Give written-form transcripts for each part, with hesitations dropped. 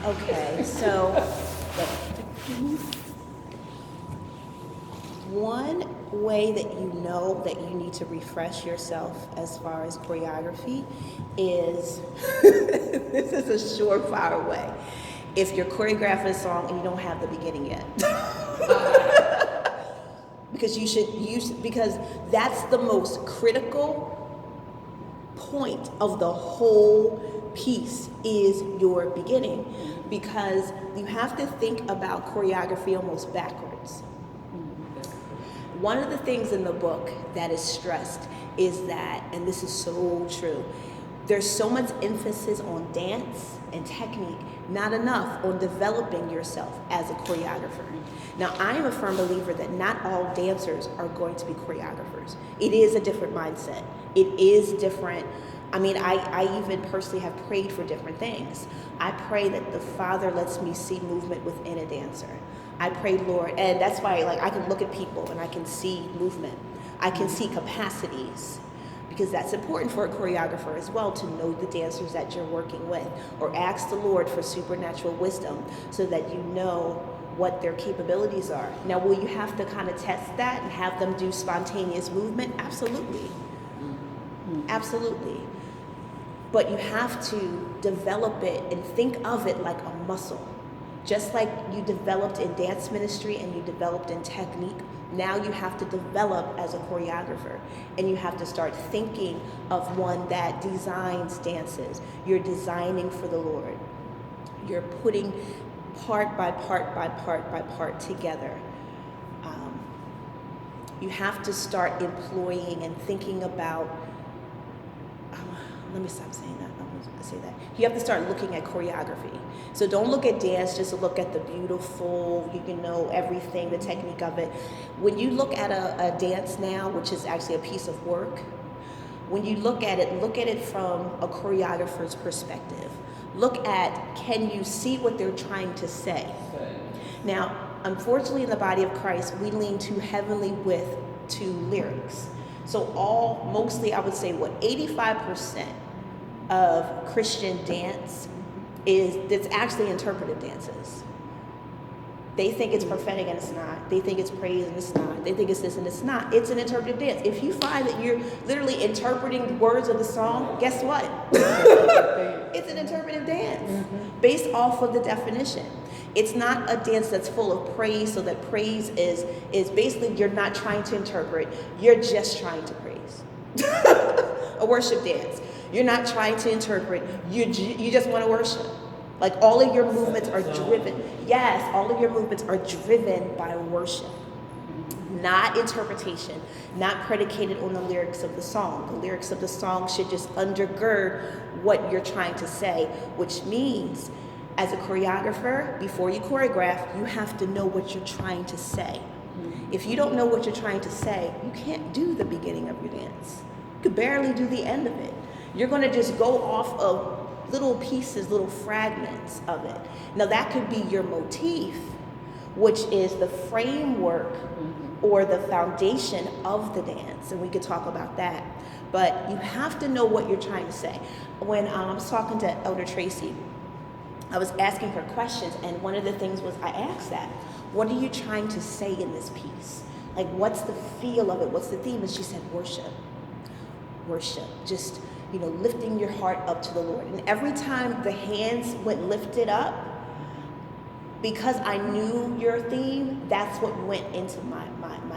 Okay, so one way that you know that you need to refresh yourself as far as choreography is, this is a surefire way, if you're choreographing a song and you don't have the beginning yet. Because you should use, because that's the most critical point of the whole piece is your beginning, because you have to think about choreography almost backwards. One of the things in the book that is stressed is that, and this is so true, there's so much emphasis on dance and technique, not enough on developing yourself as a choreographer. Now, I am a firm believer that not all dancers are going to be choreographers. It is a different mindset. It is different. I mean, I even personally have prayed for different things. I pray that the Father lets me see movement within a dancer. I pray, Lord, and that's why, like, I can look at people and I can see movement. I can see capacities, because that's important for a choreographer as well, to know the dancers that you're working with, or ask the Lord for supernatural wisdom so that you know what their capabilities are. Now, will you have to kind of test that and have them do spontaneous movement? Absolutely. Absolutely. But you have to develop it and think of it like a muscle. Just like you developed in dance ministry and you developed in technique, now you have to develop as a choreographer, and you have to start thinking of one that designs dances. You're designing for the Lord. You're putting part by part by part by part together. You have to start employing and thinking about, let me stop saying that. I was going to say that. You have to start looking at choreography. So don't look at dance just to look at the beautiful, you can know everything, the technique of it. When you look at a dance now, which is actually a piece of work, when you look at it from a choreographer's perspective. Look at, can you see what they're trying to say? Now, unfortunately, in the body of Christ, we lean too heavily to lyrics. So mostly I would say 85% of Christian dance it's actually interpretive dances. They think it's prophetic and it's not. They think it's praise and it's not. They think it's this and it's not. It's an interpretive dance. If you find that you're literally interpreting the words of the song, guess what? It's an interpretive dance based off of the definition. It's not a dance that's full of praise, so that praise is basically you're not trying to interpret, you're just trying to praise. A worship dance. You're not trying to interpret, you just want to worship. Like all of your movements are driven. Yes, all of your movements are driven by worship. Not interpretation, not predicated on the lyrics of the song. The lyrics of the song should just undergird what you're trying to say, which means as a choreographer, before you choreograph, you have to know what you're trying to say. If you don't know what you're trying to say, you can't do the beginning of your dance. You could barely do the end of it. You're going to just go off of little pieces, little fragments of it. Now that could be your motif, which is the framework or the foundation of the dance, and we could talk about that. But you have to know what you're trying to say. When I was talking to Elder Tracy, I was asking her questions, and one of the things was I asked that, what are you trying to say in this piece? Like, what's the feel of it? What's the theme? And she said, worship. Worship. Just, lifting your heart up to the Lord. And every time the hands went lifted up, because I knew your theme, that's what went into my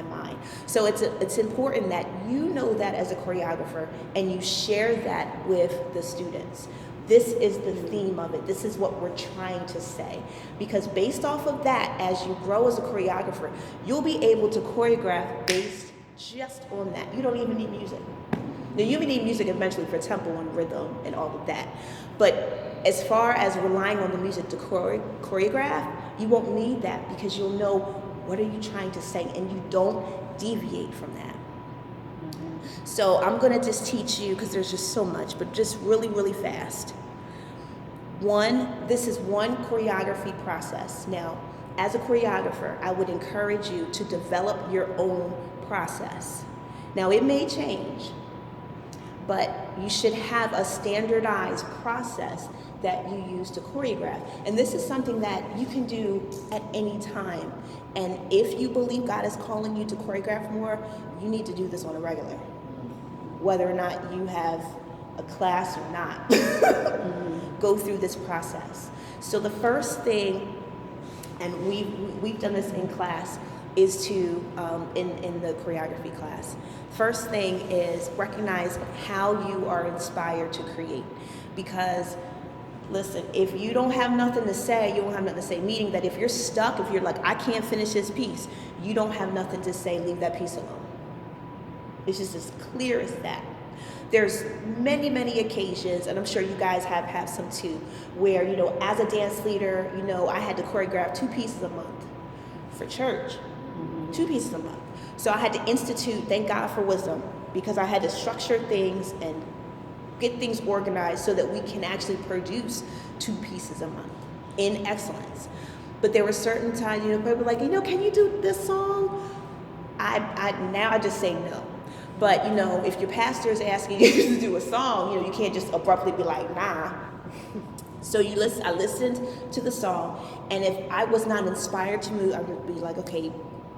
mind. So it's important that you know that as a choreographer and you share that with the students. This is the theme of it. This is what we're trying to say. Because based off of that, as you grow as a choreographer, you'll be able to choreograph based just on that. You don't even need music. Now, you may need music eventually for tempo and rhythm and all of that. But as far as relying on the music to choreograph, you won't need that, because you'll know what are you trying to say, and you don't deviate from that. So I'm going to just teach you, because there's just so much, but just really, really fast. This is one choreography process. Now, as a choreographer, I would encourage you to develop your own process. Now, it may change, but you should have a standardized process that you use to choreograph. And this is something that you can do at any time. And if you believe God is calling you to choreograph more, you need to do this on a regular, whether or not you have a class or not. Go through this process. So the first thing, and we've done this in class, is to, in the choreography class, first thing is recognize how you are inspired to create. Because listen, if you don't have nothing to say, you don't have nothing to say. Meaning that if you're stuck, if you're like, I can't finish this piece, you don't have nothing to say, leave that piece alone. It's just as clear as that. There's many, many occasions, and I'm sure you guys have some too, where, you know, as a dance leader, you know, I had to choreograph 2 pieces a month for church, 2 pieces a month. So I had to institute, thank God for wisdom, because I had to structure things and get things organized so that we can actually produce 2 pieces a month in excellence. But there were certain times, you know, people were like, you know, can you do this song? Now I just say no. But, you know, if your pastor is asking you to do a song, you know, you can't just abruptly be like, nah. So I listened to the song, and if I was not inspired to move, I would be like, okay,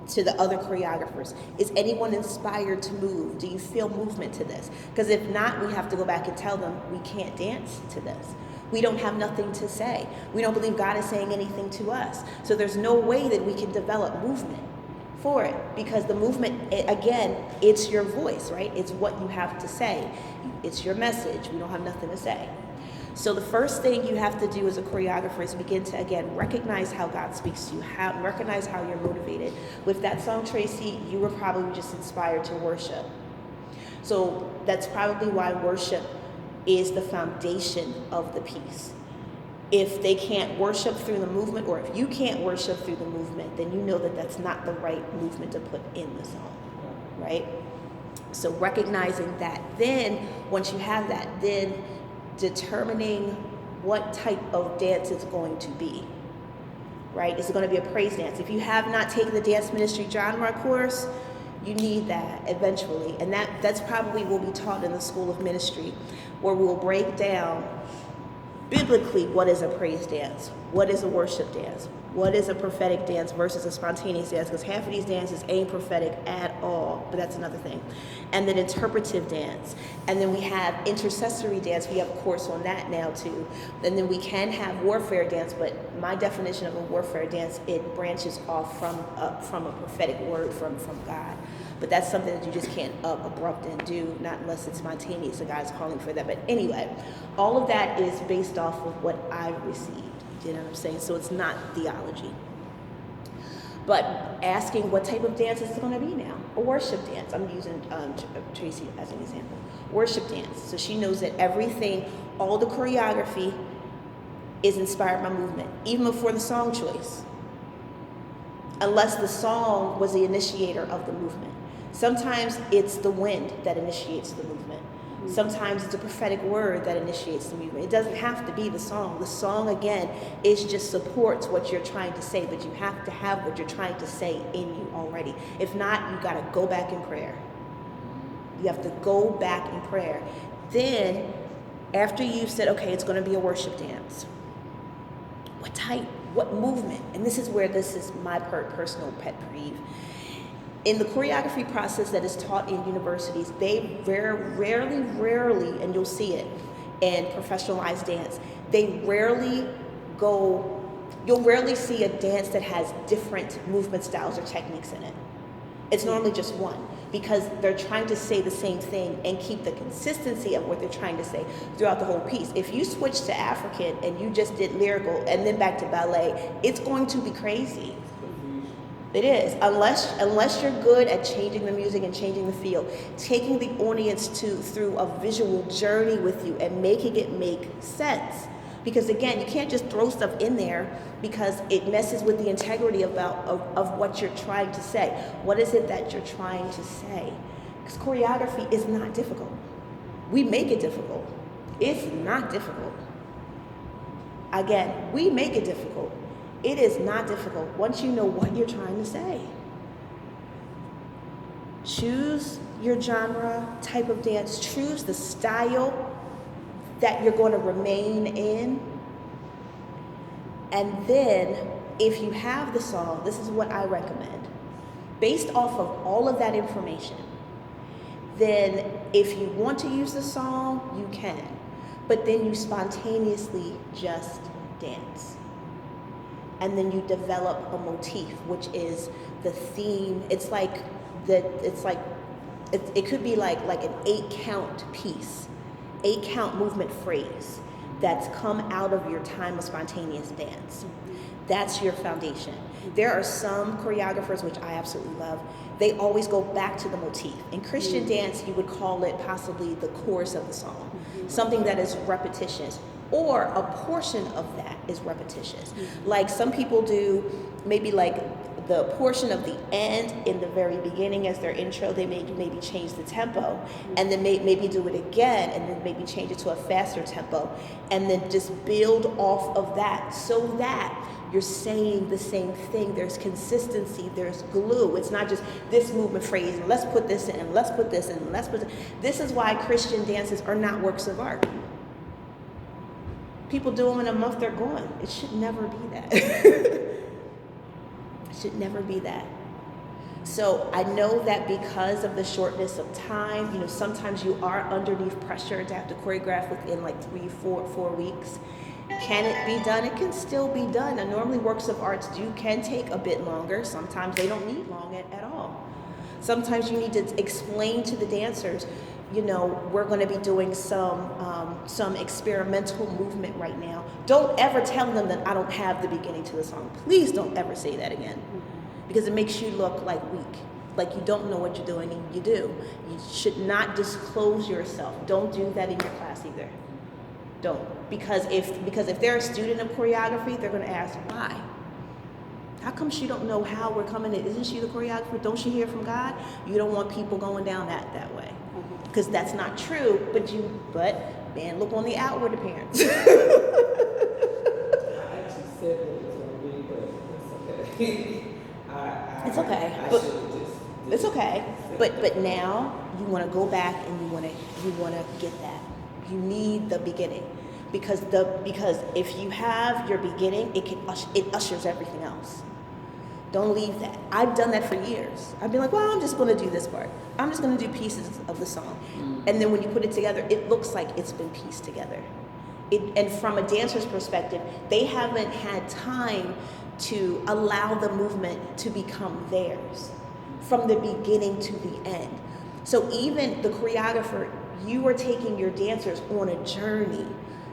to the other choreographers, is anyone inspired to move? Do you feel movement to this? Because if not, we have to go back and tell them we can't dance to this. We don't have nothing to say. We don't believe God is saying anything to us. So there's no way that we can develop movement for it, because the movement, again, it's your voice, right? It's what you have to say. It's your message. We don't have nothing to say. So the first thing you have to do as a choreographer is begin to, again, recognize how God speaks to you, recognize how you're motivated. With that song, Tracy, you were probably just inspired to worship. So that's probably why worship is the foundation of the piece. If they can't worship through the movement, or if you can't worship through the movement, then you know that that's not the right movement to put in the song, right? So recognizing that, then once you have that, then determining what type of dance it's going to be, right? Is it going to be a praise dance? If you have not taken the dance ministry genre course, you need that eventually. And that's probably will be taught in the School of Ministry, where we'll break down biblically what is a praise dance, what is a worship dance, what is a prophetic dance versus a spontaneous dance, because half of these dances ain't prophetic at all, but that's another thing. And then interpretive dance. And then we have intercessory dance. We have a course on that now too. And then we can have warfare dance, but my definition of a warfare dance, it branches off from a prophetic word from God. But that's something that you just can't abrupt and do, not unless it's spontaneous, so God's calling for that. But anyway, all of that is based off of what I've received. You know what I'm saying? So it's not theology. But asking what type of dance is it going to be now? A worship dance. I'm using Tracy as an example. Worship dance. So she knows that everything, all the choreography is inspired by movement, even before the song choice. Unless the song was the initiator of the movement. Sometimes it's the wind that initiates the movement. Sometimes it's a prophetic word that initiates the movement. It doesn't have to be the song. The song, again, is just supports what you're trying to say, but you have to have what you're trying to say in you already. If not, you got to go back in prayer. You have to go back in prayer. Then, after you've said, okay, it's going to be a worship dance, what type, what movement? And this is where this is my personal pet peeve. In the choreography process that is taught in universities, they rarely, and you'll see it in professionalized dance, you'll rarely see a dance that has different movement styles or techniques in it. It's normally just one, because they're trying to say the same thing and keep the consistency of what they're trying to say throughout the whole piece. If you switch to African and you just did lyrical and then back to ballet, it's going to be crazy. It is, unless you're good at changing the music and changing the feel, taking the audience through a visual journey with you and making it make sense. Because again, you can't just throw stuff in there because it messes with the integrity of what you're trying to say. What is it that you're trying to say? Because choreography is not difficult. We make it difficult. It's not difficult. Again, we make it difficult. It is not difficult once you know what you're trying to say. Choose your genre, type of dance, choose the style that you're going to remain in. And then if you have the song, this is what I recommend. Based off of all of that information, then if you want to use the song, you can. But then you spontaneously just dance. And then you develop a motif, which is the theme. It could be like an 8-count piece, 8-count movement phrase that's come out of your time of spontaneous dance. That's your foundation. There are some choreographers, which I absolutely love, they always go back to the motif. In Christian dance, you would call it possibly the chorus of the song, something that is repetitious, or a portion of that is repetitious. Like some people do maybe like the portion of the end in the very beginning as their intro, they maybe change the tempo, and then maybe do it again, and then maybe change it to a faster tempo, and then just build off of that so that you're saying the same thing. There's consistency, there's glue. It's not just this movement phrase, and let's put this in, and let's put this in, and let's put this. This is why Christian dances are not works of art. People do them in a month, they're gone. It should never be that. It should never be that. So I know that because of the shortness of time, sometimes you are underneath pressure to have to choreograph within like 4 weeks. Can it be done? It can still be done. And normally works of arts can take a bit longer. Sometimes they don't need long at all. Sometimes you need to explain to the dancers, we're going to be doing some experimental movement right now. Don't ever tell them that I don't have the beginning to the song. Please don't ever say that again, because it makes you look like weak, like you don't know what you're doing, and you do. You should not disclose yourself. Don't do that in your class either. Don't, because if they're a student of choreography, they're going to ask why. How come she don't know how we're coming in? Isn't she the choreographer? Don't she hear from God? You don't want people going down that way, because that's not true. But man, look on the outward appearance. I actually said what it was going to be, but it's okay. It's okay. It's okay. But now you want to go back and you want to get that. You need the beginning, because if you have your beginning, it ushers everything else. Don't leave that. I've done that for years. I've been like, well, I'm just going to do this part. I'm just going to do pieces of the song. And then when you put it together, it looks like it's been pieced together. And from a dancer's perspective, they haven't had time to allow the movement to become theirs from the beginning to the end. So even the choreographer, you are taking your dancers on a journey,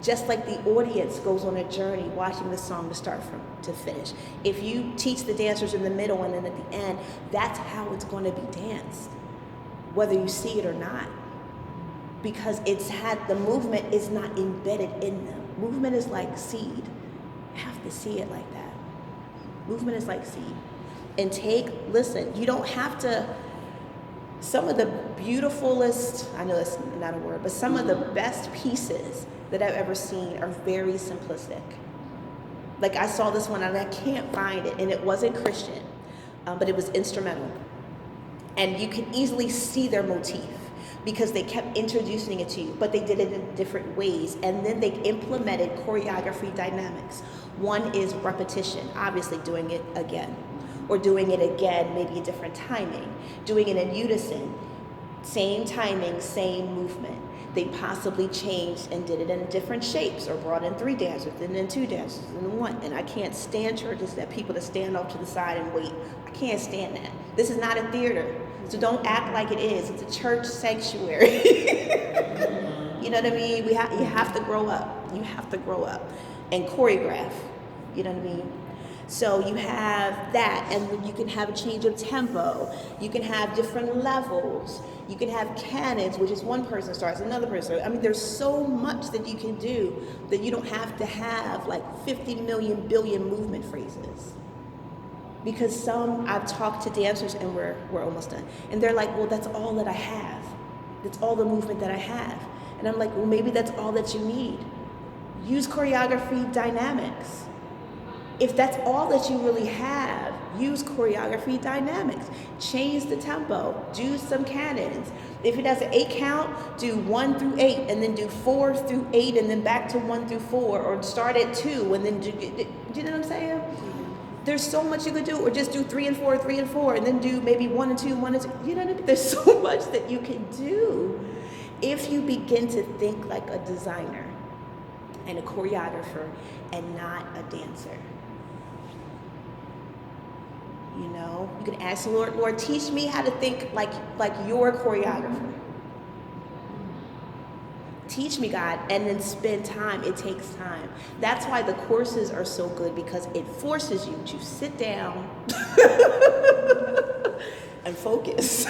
just like the audience goes on a journey watching the song to start from to finish. If you teach the dancers in the middle and then at the end, that's how it's going to be danced, whether you see it or not, because the movement is not embedded in them. Movement is like seed. You have to see it like that. Movement is like seed. And listen, you don't have to. Some of the beautifulest, I know that's not a word, but some of the best pieces that I've ever seen are very simplistic. Like I saw this one and I can't find it, and it wasn't Christian, but it was instrumental. And you can easily see their motif because they kept introducing it to you, but they did it in different ways. And then they implemented choreography dynamics. One is repetition, obviously doing it again. Or doing it again, maybe a different timing. Doing it in unison, same timing, same movement. They possibly changed and did it in different shapes, or brought in 3 dancers, and then 2 dancers, and then 1. And I can't stand churches that people to stand off to the side and wait. I can't stand that. This is not a theater, so don't act like it is. It's a church sanctuary. You know what I mean? You have to grow up. You have to grow up and choreograph. You know what I mean? So you have that, and you can have a change of tempo. You can have different levels. You can have cannons, which is one person starts, another person starts. I mean, there's so much that you can do that you don't have to have like 50 million billion movement phrases. Because I've talked to dancers, and we're almost done, and they're like, well, that's all that I have. That's all the movement that I have. And I'm like, well, maybe that's all that you need. Use choreography dynamics. If that's all that you really have, use choreography dynamics, change the tempo, do some canons. If it has an 8 count, do 1 through 8 and then do 4 through 8 and then back to 1 through 4, or start at 2 and then do you know what I'm saying? There's so much you could do, or just do 3 and 4, 3 and 4, and then do maybe 1 and 2, 1 and 2. You know what I mean? There's so much that you can do if you begin to think like a designer and a choreographer and not a dancer. You know, you can ask the Lord, Lord, teach me how to think like you're a choreographer. Teach me, God, and then spend time. It takes time. That's why the courses are so good, because it forces you to sit down and focus.